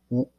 W-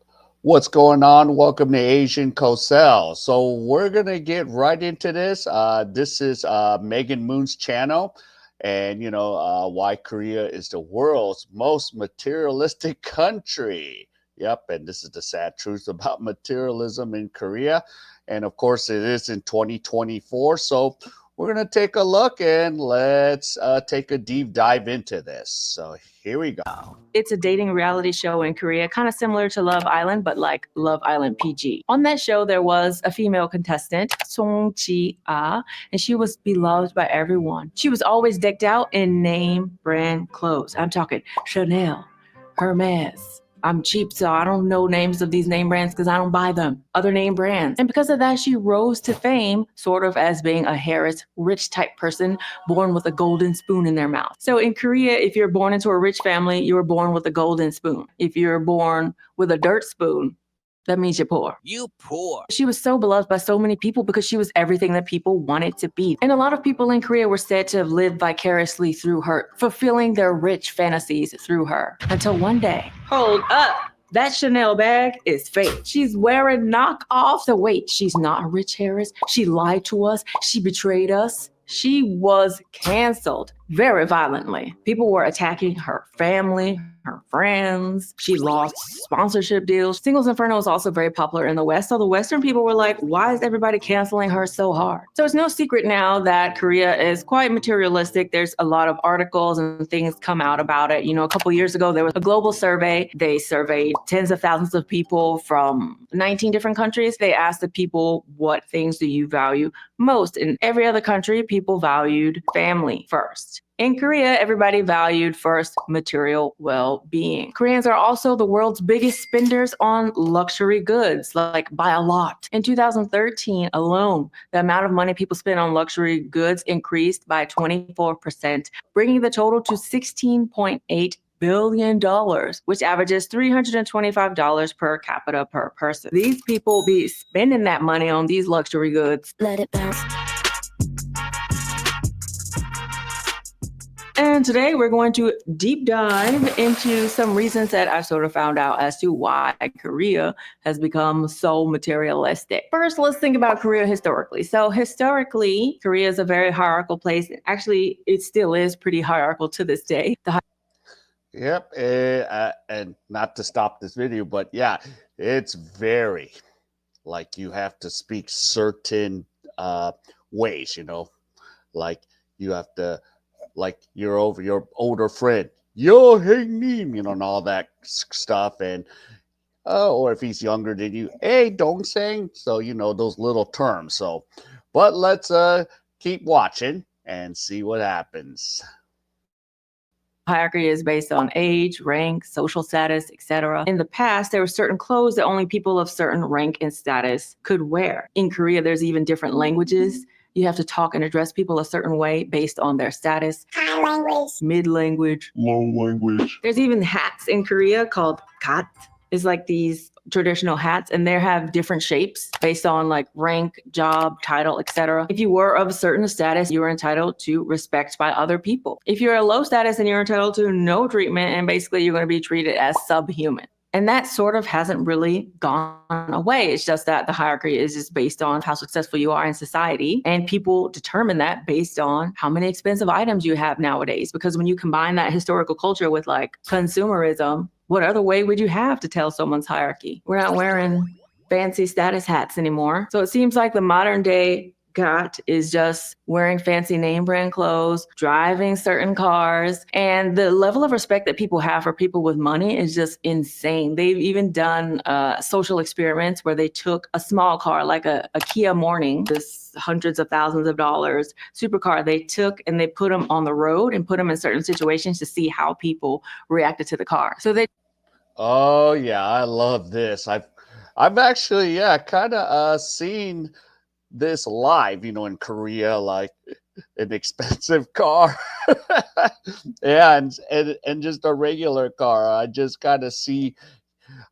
What's going on? Welcome to Asian Cosell. So we're gonna get right into this. This is Megan Moon's channel, and why Korea is the world's most materialistic country. Yep, and this is the sad truth about materialism in Korea, and of course it is in 2024. So we're gonna take a look and let's take a deep dive into this. So here we go. It's a dating reality show in Korea, kind of similar to Love Island, but like Love Island PG. On that show, there was a female contestant, Song Ji-ah, and she was beloved by everyone. She was always decked out in name brand clothes. I'm talking Chanel, Hermes. I'm cheap, so I don't know names of these name brands because I don't buy them. Other name brands. And because of that, she rose to fame sort of as being a Harris rich type person born with a golden spoon in their mouth. So in Korea, if you're born into a rich family, you were born with a golden spoon. If you're born with a dirt spoon, that means you're poor. You poor. She was so beloved by so many people because she was everything that people wanted to be. And a lot of people in Korea were said to have lived vicariously through her, fulfilling their rich fantasies through her. Until one day, hold up. That Chanel bag is fake. She's wearing knockoffs. So wait, she's not a rich Harris. She lied to us. She betrayed us. She was canceled very violently. People were attacking her family, her friends. She lost sponsorship deals. Singles Inferno is also very popular in the West. So the Western people were like, why is everybody canceling her so hard? So it's no secret now that Korea is quite materialistic. There's a lot of articles and things come out about it. You know, a couple years ago, there was a global survey. They surveyed tens of thousands of people from 19 different countries. They asked the people, what things do you value most? In every other country, people valued family first. In Korea, everybody valued first material well-being. Koreans are also the world's biggest spenders on luxury goods, like by a lot. In 2013 alone, the amount of money people spend on luxury goods increased by 24%, bringing the total to $16.8 billion, which averages $325 per capita per person. These people be spending that money on these luxury goods. Let it bounce. And today we're going to deep dive into some reasons that I've sort of found out as to why Korea has become so materialistic. First, let's think about Korea historically. So historically, Korea is a very hierarchical place. Actually, it still is pretty hierarchical to this day. Yep, and not to stop this video, but yeah, it's very like you have to speak certain ways, like you have to like your older friend, yo hey Neem, and all that stuff, and or if he's younger than you, hey dong sang, so those little terms. So, but let's keep watching and see what happens. Hierarchy is based on age, rank, social status, etc. In the past, there were certain clothes that only people of certain rank and status could wear. In Korea, there's even different languages. You have to talk and address people a certain way based on their status. High language, mid language, Low language. There's even hats in Korea called kat. It's like these traditional hats, and they have different shapes based on like rank, job, title, etc. If you were of a certain status, you were entitled to respect by other people. If you're a low status, then you're entitled to no treatment, and basically you're going to be treated as subhuman. And that sort of hasn't really gone away. It's just that the hierarchy is just based on how successful you are in society. And people determine that based on how many expensive items you have nowadays. Because when you combine that historical culture with like consumerism, what other way would you have to tell someone's hierarchy? We're not wearing fancy status hats anymore. So it seems like the modern day got is just wearing fancy name brand clothes, driving certain cars, and the level of respect that people have for people with money is just insane. They've even done social experiments where they took a small car like a Kia Morning, this hundreds of thousands of dollars supercar, they took and they put them on the road and put them in certain situations to see how people reacted to the car. So they Oh yeah, I love this. I've actually kind of seen this live, in Korea, like an expensive car. Yeah, and just a regular car. I just kind of see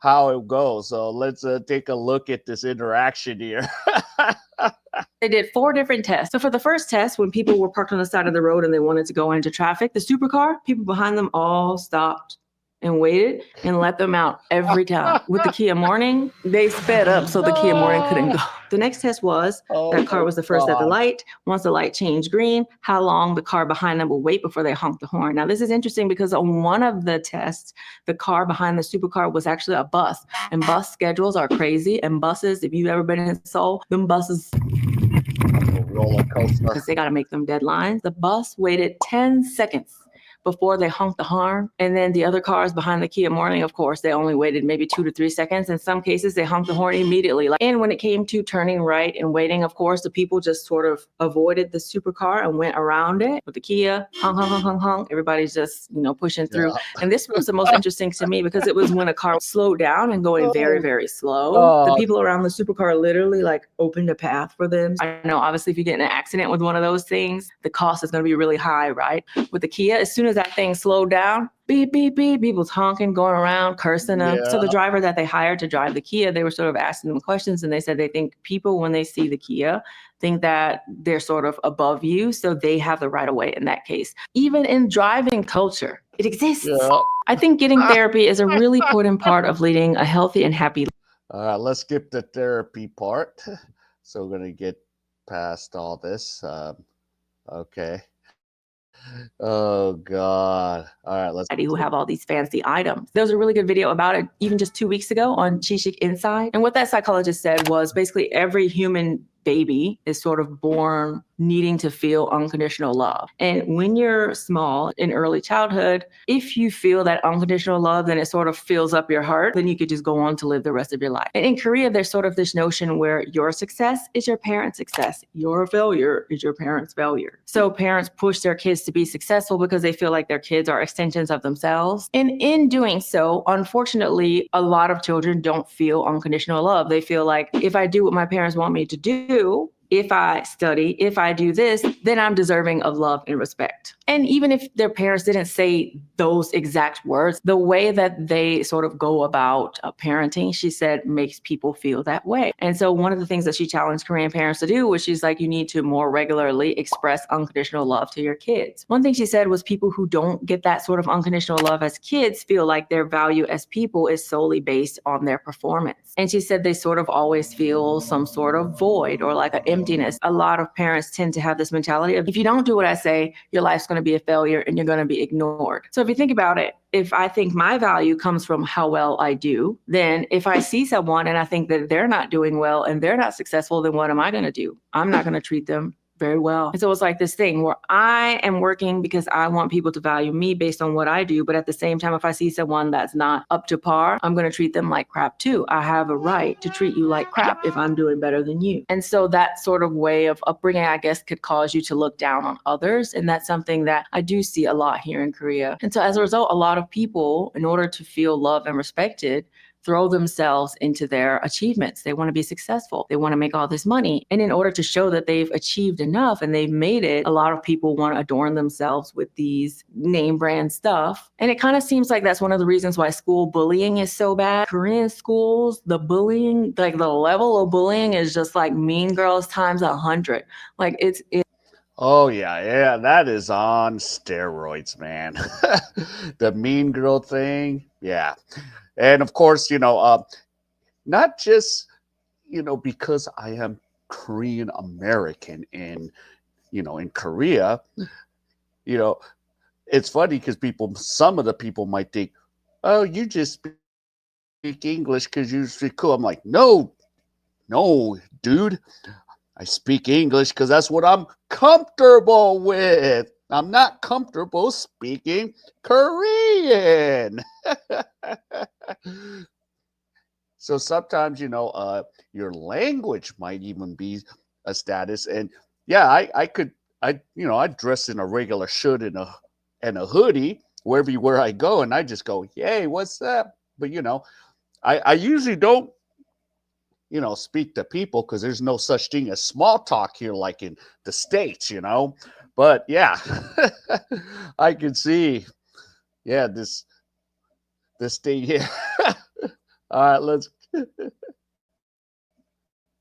how it goes. So let's take a look at this interaction here. They did 4 different tests. So for the first test, when people were parked on the side of the road and they wanted to go into traffic, the supercar, people behind them all stopped and waited and let them out every time. With the Kia Morning, they sped up so the Kia Morning couldn't go. The next test was that car was the first at the light. Once the light changed green, how long the car behind them will wait before they honk the horn. Now, this is interesting because on one of the tests, the car behind the supercar was actually a bus. And bus schedules are crazy. And buses, if you've ever been in Seoul, them buses, roller coaster. because they got to make them deadlines. The bus waited 10 seconds before they honked the horn. And then the other cars behind the Kia Morning, of course, they only waited maybe 2 to 3 seconds. In some cases, they honked the horn immediately. And when it came to turning right and waiting, of course, the people just sort of avoided the supercar and went around it. With the Kia, honk, honk, honk, honk, honk, everybody's just, pushing through. Yeah. And this was the most interesting to me because it was when a car slowed down and going very, very slow. The people around the supercar literally opened a path for them. I know, obviously, if you get in an accident with one of those things, the cost is going to be really high, right? With the Kia, as soon as that thing slowed down, beep, beep, beep, people's honking, going around, cursing them. Yeah. So the driver that they hired to drive the Kia, they were sort of asking them questions, and they said they think people, when they see the Kia, think that they're sort of above you, so they have the right of way in that case. Even in driving culture, it exists. Yeah. I think getting therapy is a really important part of leading a healthy and happy life. All right, let's skip the therapy part. So we're going to get past all this. Okay. Oh, God. All right, let's. Who have all these fancy items. There was a really good video about it even just 2 weeks ago on Chi Chic Inside. And what that psychologist said was basically every human baby is sort of born needing to feel unconditional love. And when you're small in early childhood, if you feel that unconditional love, then it sort of fills up your heart. Then you could just go on to live the rest of your life. And in Korea, there's sort of this notion where your success is your parents' success. Your failure is your parents' failure. So parents push their kids to be successful because they feel like their kids are extensions of themselves. And in doing so, unfortunately, a lot of children don't feel unconditional love. They feel like if I do what my parents want me to do, if I study, if I do this, then I'm deserving of love and respect. And even if their parents didn't say those exact words, the way that they sort of go about parenting, she said, makes people feel that way. And so one of the things that she challenged Korean parents to do was she's like, you need to more regularly express unconditional love to your kids. One thing she said was people who don't get that sort of unconditional love as kids feel like their value as people is solely based on their performance. And she said they sort of always feel some sort of void or like an emptiness. A lot of parents tend to have this mentality of if you don't do what I say, your life's going to be a failure and you're going to be ignored. So if you think about it, if I think my value comes from how well I do, then if I see someone and I think that they're not doing well and they're not successful, then what am I going to do? I'm not going to treat them very well. And so it's like this thing where I am working because I want people to value me based on what I do. But at the same time, if I see someone that's not up to par, I'm going to treat them like crap too. I have a right to treat you like crap if I'm doing better than you. And so that sort of way of upbringing, I guess, could cause you to look down on others. And that's something that I do see a lot here in Korea. And so as a result, a lot of people, in order to feel loved and respected, throw themselves into their achievements. They want to be successful. They want to make all this money. And in order to show that they've achieved enough and they've made it, a lot of people want to adorn themselves with these name brand stuff. And it kind of seems like that's one of the reasons why school bullying is so bad. Korean schools, the bullying, like the level of bullying is just like Mean Girls times 100. Like it's Oh yeah, that is on steroids, man. The mean girl thing, yeah. And of course, not just because I am Korean American in Korea, you know, it's funny because some of the people might think, oh, you just speak English because you speak cool. I'm like, no, dude. I speak English because that's what I'm comfortable with. I'm not comfortable speaking Korean. So sometimes, your language might even be a status. And yeah, I dress in a regular shirt and a hoodie wherever I go, and I just go, "Hey, what's up?" But I usually don't speak to people because there's no such thing as small talk here like in the States. But yeah, I can see, yeah, this thing here. All right, let's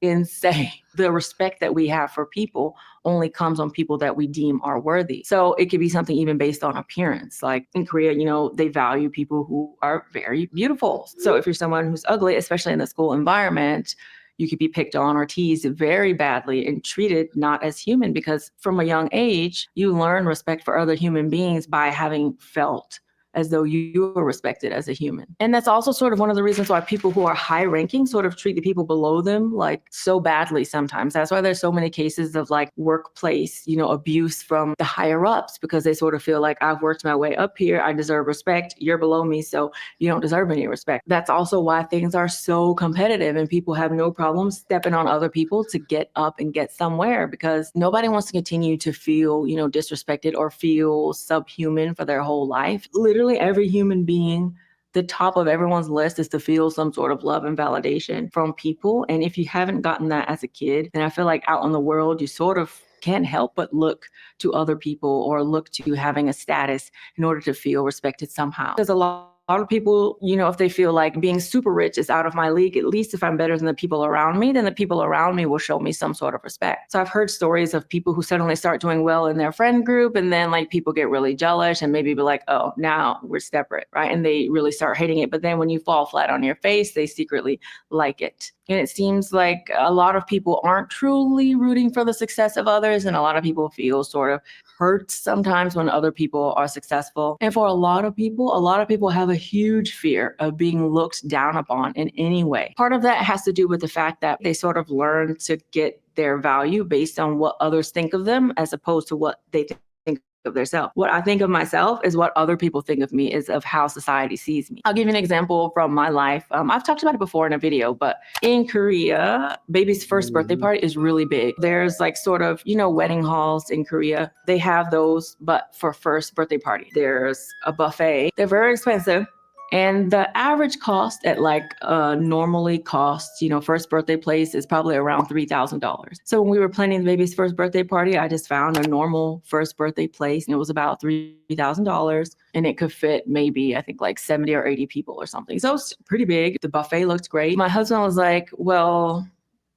and say the respect that we have for people only comes on people that we deem are worthy. So it could be something even based on appearance. Like in Korea, they value people who are very beautiful. So if you're someone who's ugly, especially in the school environment, you could be picked on or teased very badly and treated not as human, because from a young age, you learn respect for other human beings by having felt as though you were respected as a human. And that's also sort of one of the reasons why people who are high ranking sort of treat the people below them like so badly sometimes. That's why there's so many cases of like workplace, abuse from the higher ups, because they sort of feel like, I've worked my way up here, I deserve respect, you're below me, so you don't deserve any respect. That's also why things are so competitive and people have no problem stepping on other people to get up and get somewhere, because nobody wants to continue to feel, disrespected or feel subhuman for their whole life. Literally every human being, the top of everyone's list is to feel some sort of love and validation from people. And if you haven't gotten that as a kid, then I feel like out in the world, you sort of can't help but look to other people or look to having a status in order to feel respected somehow. There's a lot of people, if they feel like being super rich is out of my league, at least if I'm better than the people around me, then the people around me will show me some sort of respect. So I've heard stories of people who suddenly start doing well in their friend group, and then like people get really jealous and maybe be like, oh, now we're separate, right? And they really start hating it. But then when you fall flat on your face, they secretly like it. And it seems like a lot of people aren't truly rooting for the success of others, and a lot of people feel sort of hurt sometimes when other people are successful. And for a lot of people have a huge fear of being looked down upon in any way. Part of that has to do with the fact that they sort of learn to get their value based on what others think of them as opposed to what they think of themselves. What I think of myself is what other people think of me, is of how society sees me. I'll give you an example from my life. I've talked about it before in a video, but in Korea, baby's first birthday party is really big. There's like sort of, wedding halls in Korea. They have those, but for first birthday party. There's a buffet. They're very expensive. And the average cost at like normally costs, first birthday place is probably around $3,000. So when we were planning the baby's first birthday party, I just found a normal first birthday place, and it was about $3,000, and it could fit maybe, I think, like 70 or 80 people or something. So it's pretty big. The buffet looked great. My husband was like, well,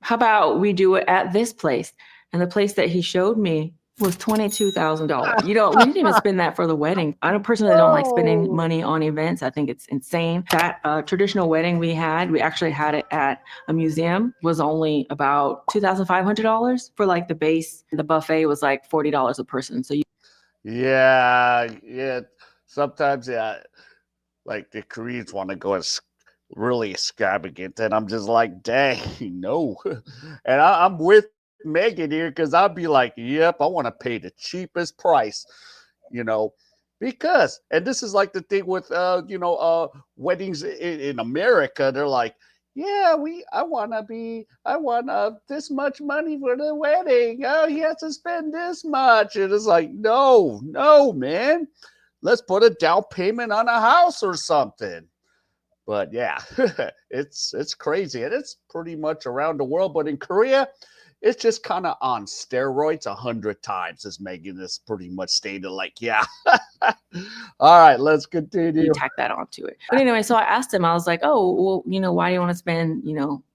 how about we do it at this place? And the place that he showed me was $22,000. We didn't even spend that for the wedding. I personally don't like spending money on events. I think it's insane. That traditional wedding we actually had it at a museum, was only about $2,500 for like the base. The buffet was like $40 a person. So yeah. Sometimes, like the Koreans want to go as really extravagant, and I'm just like, dang, no. And I'm with Megan here, because I'll be like, yep, I want to pay the cheapest price, you know, because, and this is like the thing with weddings in America. They're like, yeah, I want this much money for the wedding. Oh, he has to spend this much. And it's like, no, man, let's put a down payment on a house or something. But yeah, it's crazy, and it's pretty much around the world. But in Korea, it's just kind of on steroids 100 times, as Megan has pretty much stated. Like, yeah. All right, let's continue. Tack that onto it. But anyway, so I asked him, I was like, oh, well, why do you want to spend,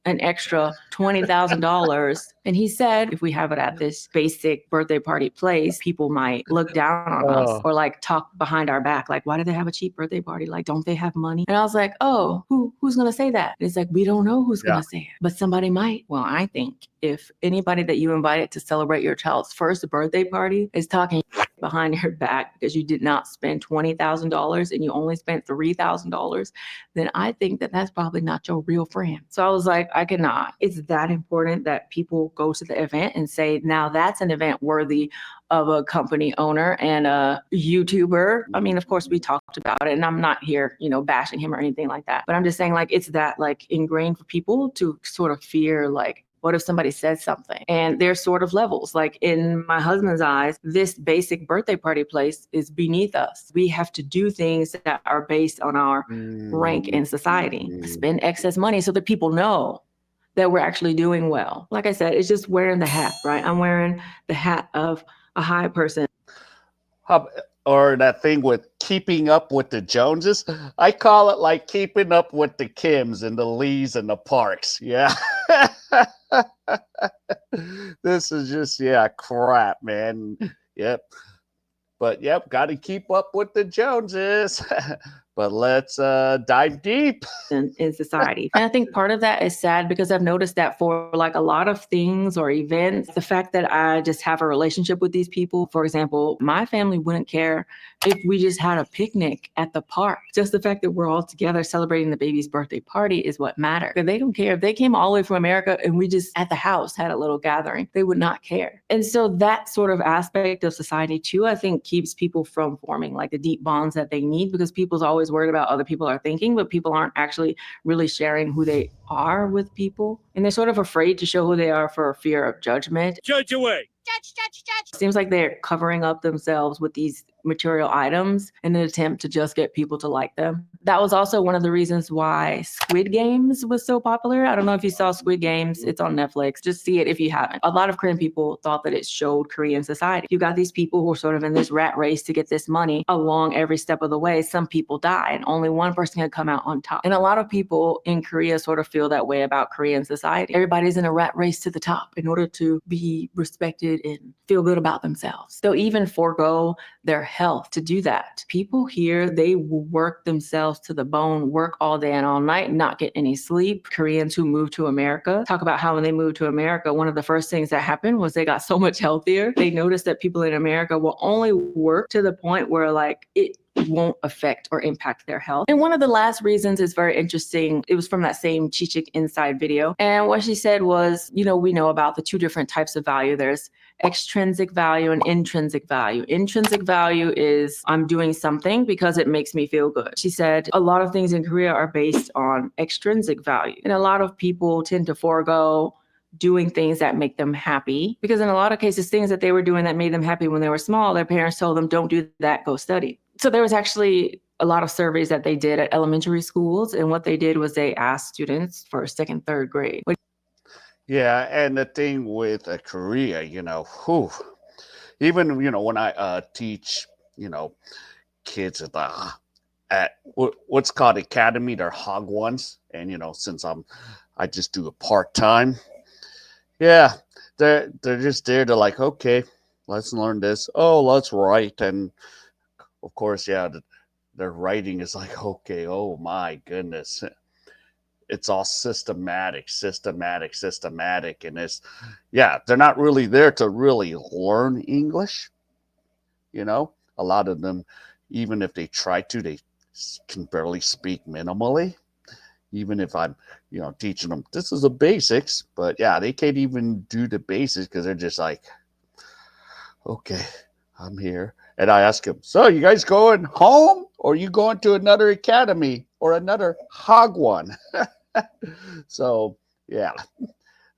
an extra $20,000? And he said, if we have it at this basic birthday party place, people might look down on us or like talk behind our back. Like, why do they have a cheap birthday party? Like, don't they have money? And I was like, oh, who's going to say that? And it's like, we don't know who's going to say it, but somebody might. Well, I think if anybody that you invited to celebrate your child's first birthday party is talking behind your back because you did not spend $20,000 and you only spent $3,000, then I think that that's probably not your real friend. So I was like, I cannot. It's that important that people go to the event and say, now that's an event worthy of a company owner and a YouTuber. I mean, of course, we talked about it, and I'm not here, bashing him or anything like that. But I'm just saying, like, it's that like ingrained for people to sort of fear, like, what if somebody says something? And there's sort of levels. Like in my husband's eyes, this basic birthday party place is beneath us. We have to do things that are based on our rank in society, spend excess money so that people know that we're actually doing well. Like I said, it's just wearing the hat, right? I'm wearing the hat of a high person. Or that thing with keeping up with the Joneses. I call it like keeping up with the Kims and the Lees and the Parks. Yeah. This is just, yeah, crap, man. Yep. But yep, got to keep up with the Joneses. But let's dive deep. in society. And I think part of that is sad because I've noticed that for like a lot of things or events, the fact that I just have a relationship with these people, for example, my family wouldn't care if we just had a picnic at the park. Just the fact that we're all together celebrating the baby's birthday party is what matters. They don't care if they came all the way from America and we just at the house had a little gathering. They would not care. And so that sort of aspect of society too, I think keeps people from forming like the deep bonds that they need because people's always worried about other people are thinking, but people aren't actually really sharing who they are with people. And they're sort of afraid to show who they are for fear of judgment. Judge away. Seems like they're covering up themselves with these material items in an attempt to just get people to like them. That was also one of the reasons why Squid Games was so popular. I don't know if you saw Squid Games. It's on Netflix. Just see it if you haven't. A lot of Korean people thought that it showed Korean society. You got these people who are sort of in this rat race to get this money along every step of the way. Some people die and only one person can come out on top. And a lot of people in Korea sort of feel that way about Korean society. Everybody's in a rat race to the top in order to be respected and feel good about themselves. They'll even forego their health to do that. People here, they work themselves to the bone, work all day and all night, not get any sleep. Koreans who move to America talk about how when they moved to America, one of the first things that happened was they got so much healthier. They noticed that people in America will only work to the point where like it won't affect or impact their health. And one of the last reasons is very interesting. It was from that same Chichik Inside video. And what she said was, we know about the two different types of value. There's extrinsic value and intrinsic value. Intrinsic value is I'm doing something because it makes me feel good. She said a lot of things in Korea are based on extrinsic value. And a lot of people tend to forego doing things that make them happy because in a lot of cases, things that they were doing that made them happy when they were small, their parents told them, don't do that, go study. So there was actually a lot of surveys that they did at elementary schools. And what they did was they asked students for second, third grade. Yeah, and the thing with Korea, whew, even when I teach, kids at what's called academy, they're hog ones, and since I just do it part time. Yeah, they're just there to like, okay, let's learn this. Oh, let's write, and of course, yeah, their writing is like, okay, oh my goodness, it's all systematic, and yeah, they're not really there to really learn English. A lot of them, even if they try to, they can barely speak minimally. Even if I'm, teaching them, this is the basics, but yeah, they can't even do the basics because they're just like, okay, I'm here. And I ask them, so you guys going home or you going to another academy or another hog one? So, yeah.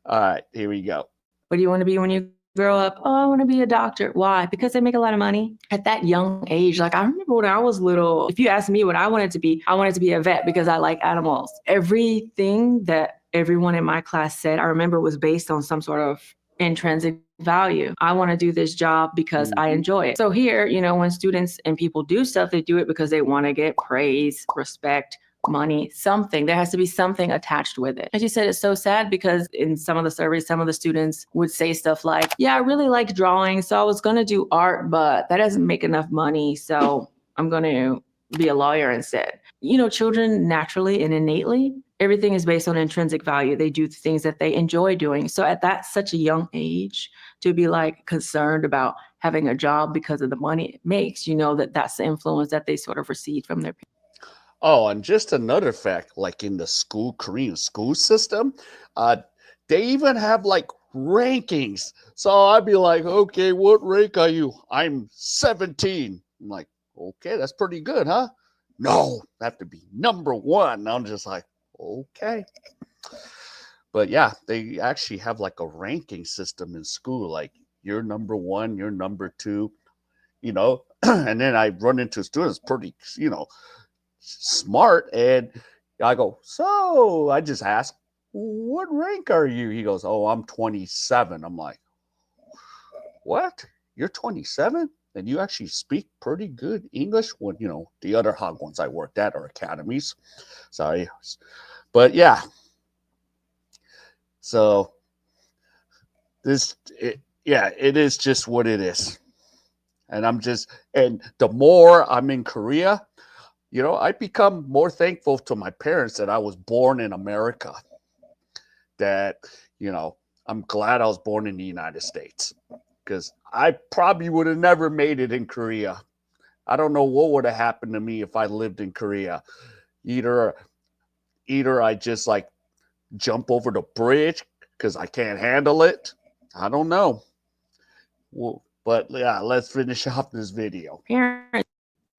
All right, here we go. What do you want to be when you grow up? Oh, I want to be a doctor. Why? Because they make a lot of money. At that young age, like I remember when I was little, if you asked me what I wanted to be a vet because I like animals. Everything that everyone in my class said, I remember was based on some sort of intrinsic value. I want to do this job because I enjoy it. So here, when students and people do stuff, they do it because they want to get praise, respect, money, something. There has to be something attached with it. As you said, it's so sad because in some of the surveys, some of the students would say stuff like, yeah, I really like drawing, so I was going to do art, but that doesn't make enough money, so I'm going to be a lawyer instead. Children naturally and innately, everything is based on intrinsic value. They do things that they enjoy doing. So at that such a young age, to be like concerned about having a job because of the money it makes, that's the influence that they sort of received from their parents. Oh, and just another fact, like in the Korean school system, uh, they even have like rankings. So I'd be like, okay, what rank are you? I'm 17. I'm like, okay, that's pretty good, huh? No, I have to be number one. I'm just like, okay. But yeah, they actually have like a ranking system in school. Like you're number one, you're number two, and then I run into students pretty, smart. And I go, so I just ask, what rank are you? He goes, oh, I'm 27. I'm like, what? You're 27? and you actually speak pretty good English. When the other hog ones I worked at are academies. Sorry, but yeah. So yeah, it is just what it is. And the more I'm in Korea, I become more thankful to my parents that I was born in America. That, you know, I'm glad I was born in the United States, because I probably would have never made it in Korea. I don't know what would have happened to me if I lived in Korea. Either either I just like jump over the bridge because I can't handle it. I don't know. Well, but yeah, let's finish off this video. Parents,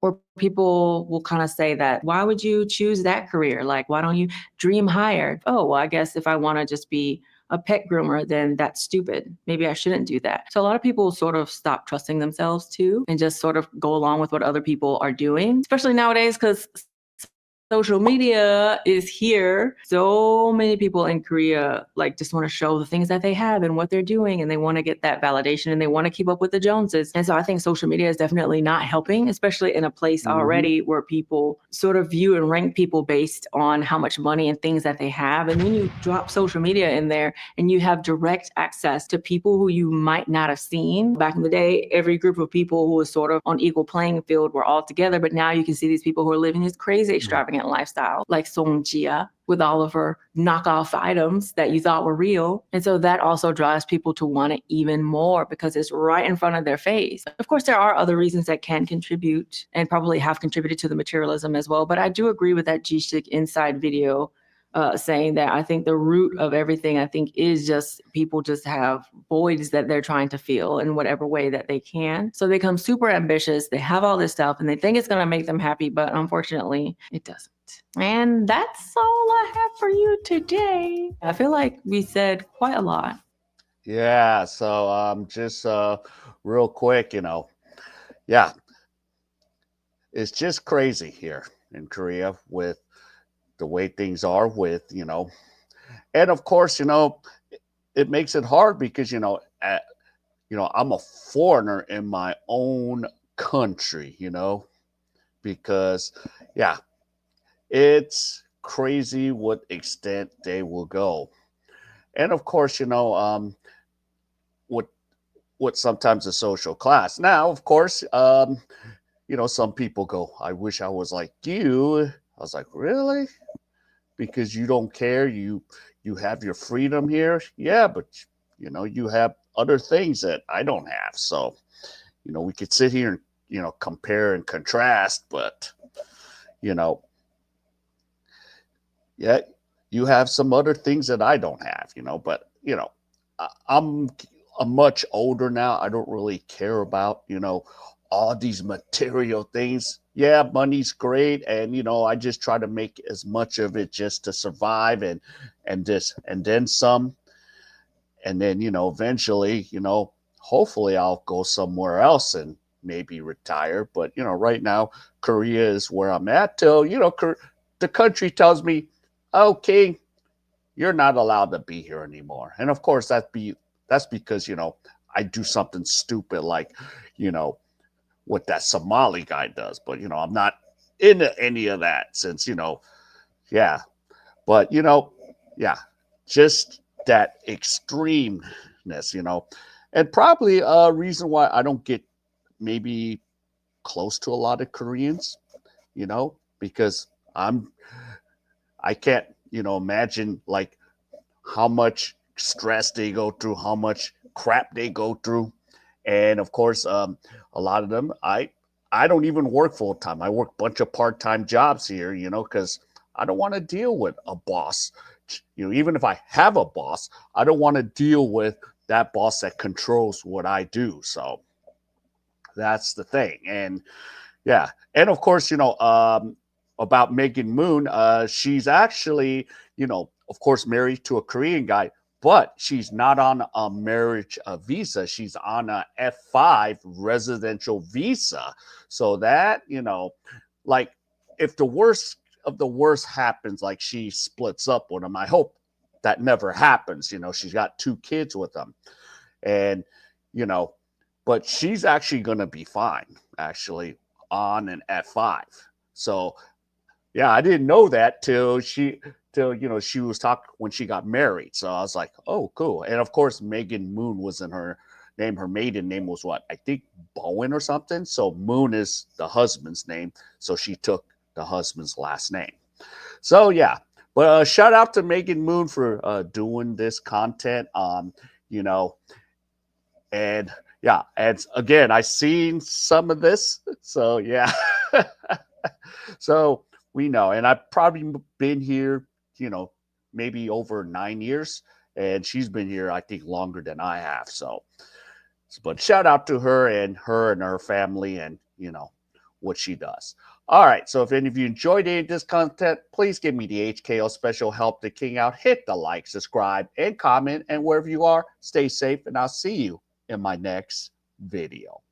or people will kind of say that, why would you choose that career? Like, why don't you dream higher? Oh, well, I guess if I want to just be a pet groomer, then that's stupid. Maybe I shouldn't do that. So a lot of people sort of stop trusting themselves too and just sort of go along with what other people are doing, especially nowadays because social media is here. So many people in Korea like just want to show the things that they have and what they're doing, and they want to get that validation and they want to keep up with the Joneses. And so I think social media is definitely not helping, especially in a place already where people sort of view and rank people based on how much money and things that they have. And then you drop social media in there and you have direct access to people who you might not have seen. Back in the day, every group of people who was sort of on equal playing field were all together, but now you can see these people who are living this crazy extravagant lifestyle, like Song Jia, with all of her knockoff items that you thought were real. And so that also drives people to want it even more because it's right in front of their face. Of course, there are other reasons that can contribute and probably have contributed to the materialism as well. But I do agree with that G-Chick Inside video saying that I think the root of everything, I think, is just people just have voids that they're trying to fill in whatever way that they can. So they become super ambitious. They have all this stuff and they think it's going to make them happy, but unfortunately, it doesn't. And that's all I have for you today. I feel like we said quite a lot. Yeah, so just real quick, yeah, it's just crazy here in Korea with the way things are with, and of course, it makes it hard because, I'm a foreigner in my own country, because yeah, it's crazy what extent they will go. And of course, what what sometimes a social class. Now, of course, some people go, I wish I was like you. I was like, really? Because you don't care, you have your freedom here. Yeah, but you have other things that I don't have. So, we could sit here and, compare and contrast, but you know, yeah, you have some other things that I don't have, but I'm much older now. I don't really care about, all these material things. Yeah, money's great, and I just try to make as much of it just to survive, and then some, and then eventually, hopefully I'll go somewhere else and maybe retire. But right now Korea is where I'm at till the country tells me, okay, you're not allowed to be here anymore. And of course that's because I do something stupid like you know what that Somali guy does. But I'm not into any of that since yeah. But yeah, just that extremeness, and probably a reason why I don't get maybe close to a lot of Koreans, because I can't imagine like how much stress they go through, how much crap they go through. And of course, a lot of them, I don't even work full time. I work a bunch of part time jobs here, because I don't want to deal with a boss. Even if I have a boss, I don't want to deal with that boss that controls what I do. So that's the thing. And yeah, and of course, about Megan Moon, she's actually, of course, married to a Korean guy, but she's not on a marriage visa. She's on a F5 residential visa. So that, like, if the worst of the worst happens, like she splits up with him, I hope that never happens. She's got two kids with him, and you know, but she's actually going to be fine, actually, on and at 5. So, yeah, I didn't know that till she was talking when she got married. So I was like, oh, cool. And of course, Megan Moon was in her name. Her maiden name was what? I think Bowen or something. So Moon is the husband's name. So she took the husband's last name. So yeah, but shout out to Megan Moon for doing this content. You know, and yeah, and again, I seen some of this. So yeah, so we know, and I've probably been here, you know, maybe over 9 years, and she's been here, I think, longer than I have. So, but shout out to her and her family, and what she does. All right. So if any of you enjoyed any of this content, please give me the HKO special help the king out. Hit the like, subscribe, and comment. And wherever you are, stay safe, and I'll see you in my next video.